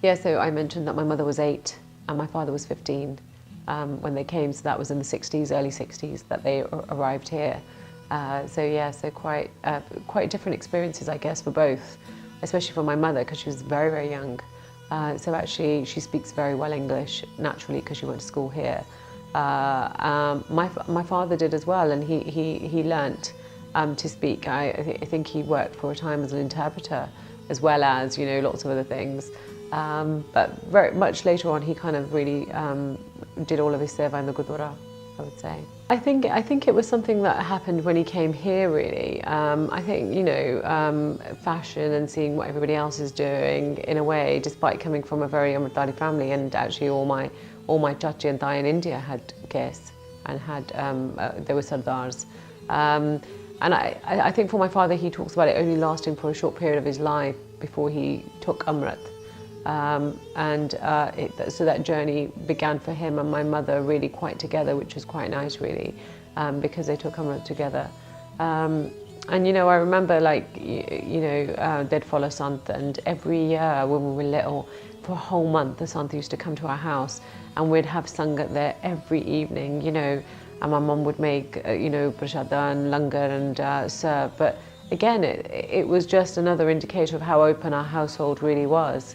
Yeah, so I mentioned that my mother was 8 and my father was 15 when they came, so that was in the 60s, early 60s that they arrived here. So yeah, so quite different experiences, I guess, for both, especially for my mother because she was very, very young. So actually she speaks very well English naturally because she went to school here. My father did as well, and he learnt to speak. I think he worked for a time as an interpreter as well as, you know, lots of other things. But very much later on, he kind of really did all of his seva in the Gurdwara, I would say. I think it was something that happened when he came here, really. I think, you know, fashion and seeing what everybody else is doing, in a way, despite coming from a very Amritdhari family, and actually all my chachi and thai in India had guests and had, there were sardars. And I think for my father, he talks about it only lasting for a short period of his life before he took Amrit. So that journey began for him and my mother really quite together, which was quite nice, really, because they took Amrit together. And you know, I remember, like, you know, they'd follow Sant, and every year when we were little, for a whole month, the Sant used to come to our house, and we'd have sangat there every evening, you know, and my mum would make, you know, prashada and langar and serve. But again, it was just another indicator of how open our household really was.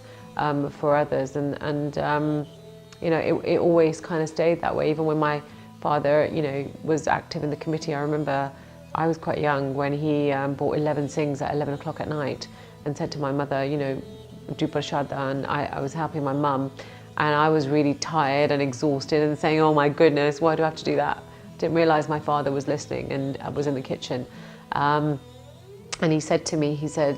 For others, and you know, it always kind of stayed that way. Even when my father, you know, was active in the committee, I remember I was quite young when he bought 11 sings at 11 o'clock at night and said to my mother, you know, do prashad, and I was helping my mum, and I was really tired and exhausted and saying, oh my goodness, why do I have to do that? Didn't realise my father was listening and I was in the kitchen. And he said to me, he said,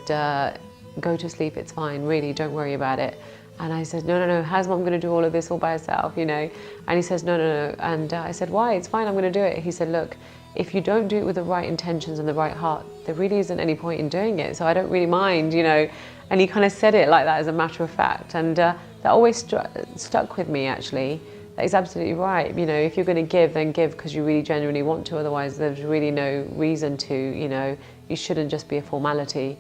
go to sleep, it's fine, really, don't worry about it. And I said, no, how's mum going to do all of this all by herself, you know? And he says, no. And I said, why? It's fine, I'm going to do it. He said, look, if you don't do it with the right intentions and the right heart, there really isn't any point in doing it, so I don't really mind, you know? And he kind of said it like that as a matter of fact, and that always stuck with me, actually. That is absolutely right. You know, if you're going to give, then give because you really genuinely want to, otherwise there's really no reason to, you know? You shouldn't just be a formality.